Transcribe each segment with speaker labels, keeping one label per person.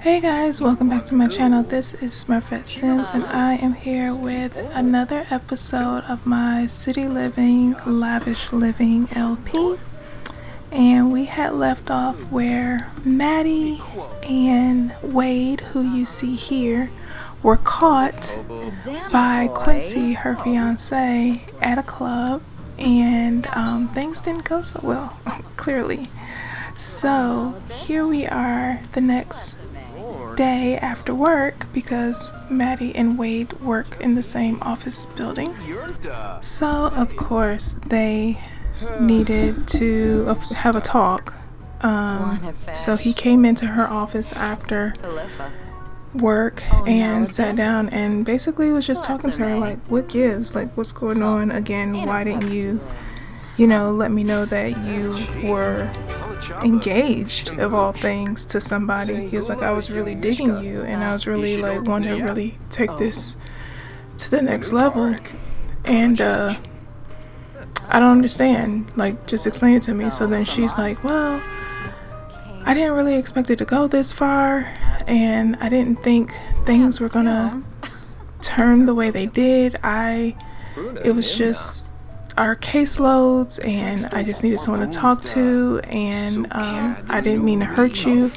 Speaker 1: Hey guys, welcome back to my channel. This is Smurfettesims and I am here with another episode of my City Living, Lavish Living LP. And we had left off where Maddie and Wade, who you see here, were caught by Quincy, her fiance, at a club, and things didn't go so well, clearly. So here we are the next day after work because Maddie and Wade work in the same office building. So of course they needed to have a talk. So he came into her office after work and sat down and basically was just talking to her like, what gives, like what's going on again, why didn't you let me know that you were engaged of all things to somebody. He was like, I was really digging you and I was really like wanting to really take this to the next level, and I don't understand, like just explain it to me. So then she's like, well, I didn't really expect it to go this far and I didn't think things were gonna turn the way they did. It was just our caseloads and I just needed someone to talk to, and I didn't mean to hurt you.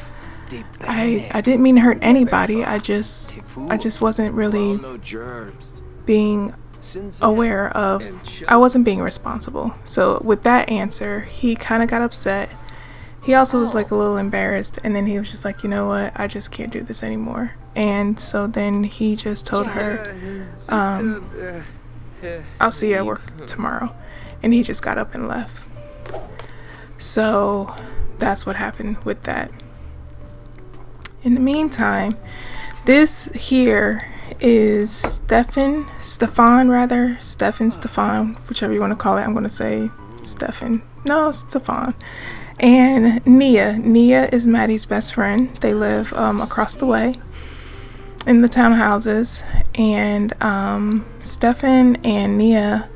Speaker 1: I didn't mean to hurt anybody. I just wasn't really being aware of, I wasn't being responsible. So with that answer, he kind of got upset. He also was like a little embarrassed, and then he was just like, you know what, I just can't do this anymore. And so then he just told her, I'll see you at work tomorrow, and he just got up and left. So that's what happened with that. In the meantime, this here is Stefan, whichever you want to call it. I'm going to say Stefan. No, Stefan. And Nia is Maddie's best friend. They live across the way in the townhouses, and Stefan and Nia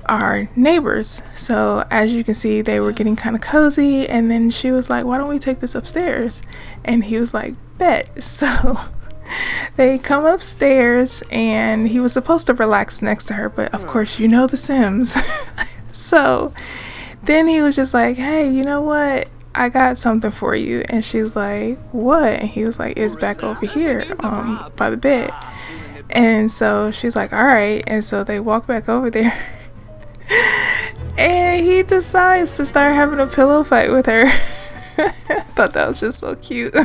Speaker 1: are neighbors. So as you can see, they were getting kind of cozy, and then she was like, why don't we take this upstairs? And he was like, bet. So they come upstairs and he was supposed to relax next to her, but of course you know the Sims. So then he was just like, hey, you know what, I got something for you. And she's like, what? And he was like, it's back over here by the bed. And so she's like, all right. And so they walk back over there and he decides to start having a pillow fight with her. I thought that was just so cute.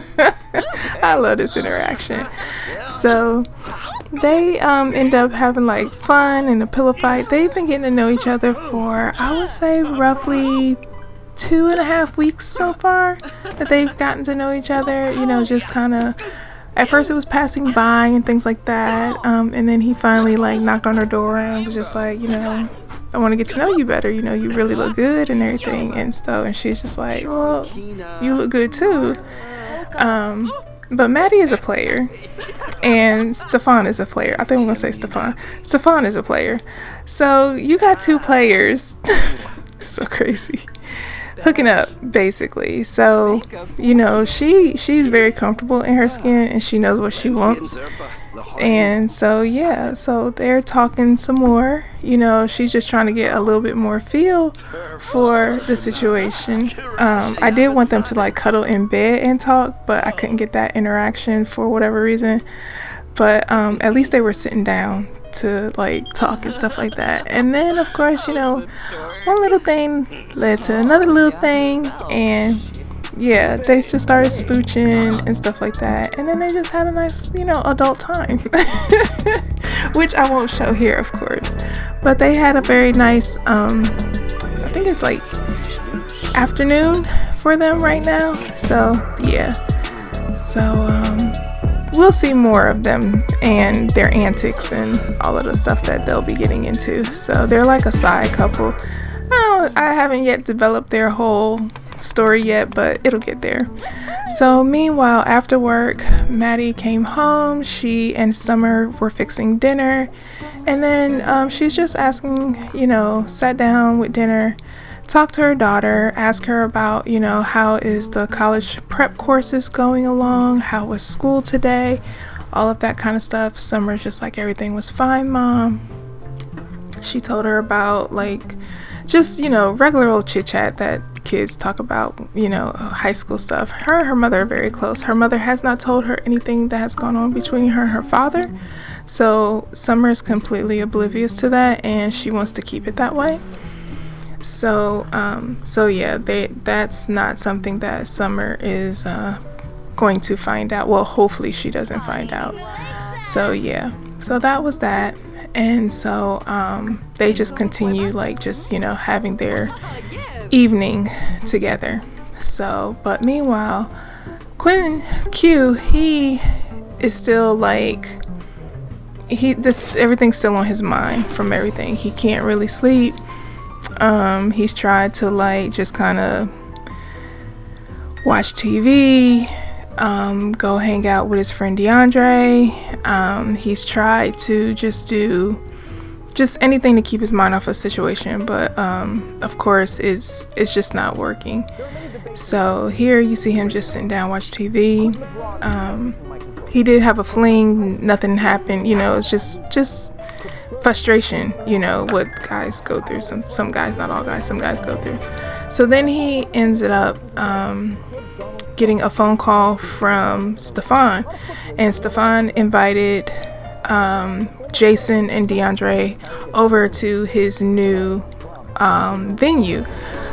Speaker 1: I love this interaction. So they end up having like fun in a pillow fight. They've been getting to know each other for, I would say, roughly 2.5 weeks so far that they've gotten to know each other. Just kind of, at first it was passing by and things like that, and then he finally like knocked on her door and was just like, I want to get to know you better, you really look good and everything. And she's just like, well, you look good too. But Maddie is a player and Stefan is a player. I think I'm gonna say Stefan is a player. So you got two players so crazy hooking up basically. So she's very comfortable in her skin and she knows what she wants. And so yeah, so they're talking some more. She's just trying to get a little bit more feel for the situation. I did want them to like cuddle in bed and talk, but I couldn't get that interaction for whatever reason. But at least they were sitting down to like talk and stuff like that. And then of course, one little thing led to another little thing, and yeah, they just started smooching and stuff like that. And then they just had a nice, adult time, which I won't show here, of course. But they had a very nice, I think it's like afternoon for them right now. So yeah, so we'll see more of them and their antics and all of the stuff that they'll be getting into. So they're like a side couple. I haven't yet developed their whole story yet, but it'll get there. So meanwhile, after work, Maddie came home. She and Summer were fixing dinner, and then she's just asking, sat down with dinner talk to her daughter, ask her about, you know, how is the college prep courses going along, how was school today, all of that kind of stuff. Summer's just like, everything was fine, Mom. She told her about, like, just, you know, regular old chit chat that kids talk about, you know, high school stuff. Her and her mother are very close. Her mother has not told her anything that has gone on between her and her father, so Summer is completely oblivious to that, and she wants to keep it that way. So yeah, that's not something that Summer is going to find out. Well, hopefully she doesn't find out. So yeah, so that was that. And so they just continue, like, just, you know, having their evening together. So, but meanwhile, Q, he is still like, everything's still on his mind from everything. He can't really sleep. He's tried to, like, just kind of watch TV, go hang out with his friend DeAndre. He's tried to just do anything to keep his mind off a situation, but of course it's just not working. So here you see him just sitting down, watch TV. He did have a fling, nothing happened, you know. It's just frustration, you know, what guys go through. Some guys, not all guys, some guys go through. So then he ends up getting a phone call from Stefan, and Stefan invited Jason and DeAndre over to his new venue.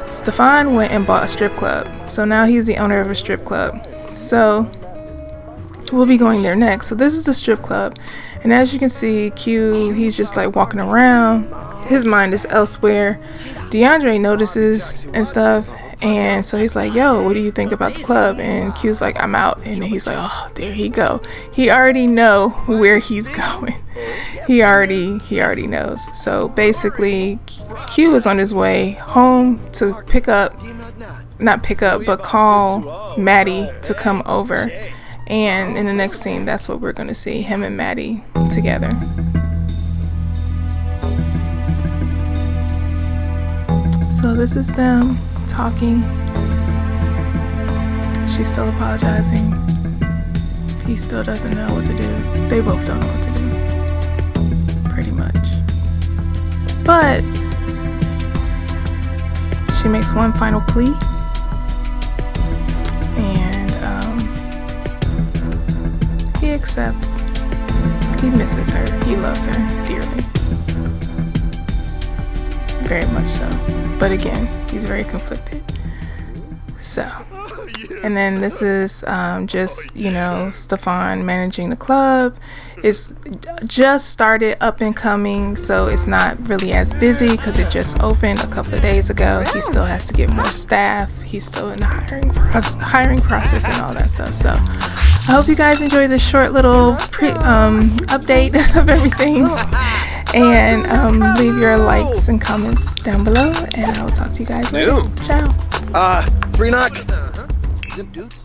Speaker 1: Stefan went and bought a strip club, so now he's the owner of a strip club. So we'll be going there next. So this is the strip club, and as you can see, Q, he's just like walking around. His mind is elsewhere. DeAndre notices and stuff, and so he's like, yo, what do you think about the club? And Q's like, I'm out. And he's like, oh, there he go. He already know where he's going. He already knows. So basically, Q is on his way home to but call Maddy to come over. And in the next scene, that's what we're going to see, him and Maddy together. So this is them talking. She's still apologizing. He still doesn't know what to do. They both don't know what to do, pretty much. But she makes one final plea, and he accepts. He misses her. He loves her dearly. Very much so. But again, he's very conflicted. So, and then this is just, you know, Stefan managing the club. It's just started up and coming, so it's not really as busy because it just opened a couple of days ago. He still has to get more staff. He's still in the hiring process and all that stuff. So I hope you guys enjoyed this short little update of everything. And leave your likes and comments down below, and I will talk to you guys later. Ciao.
Speaker 2: Free knock. Zip dudes.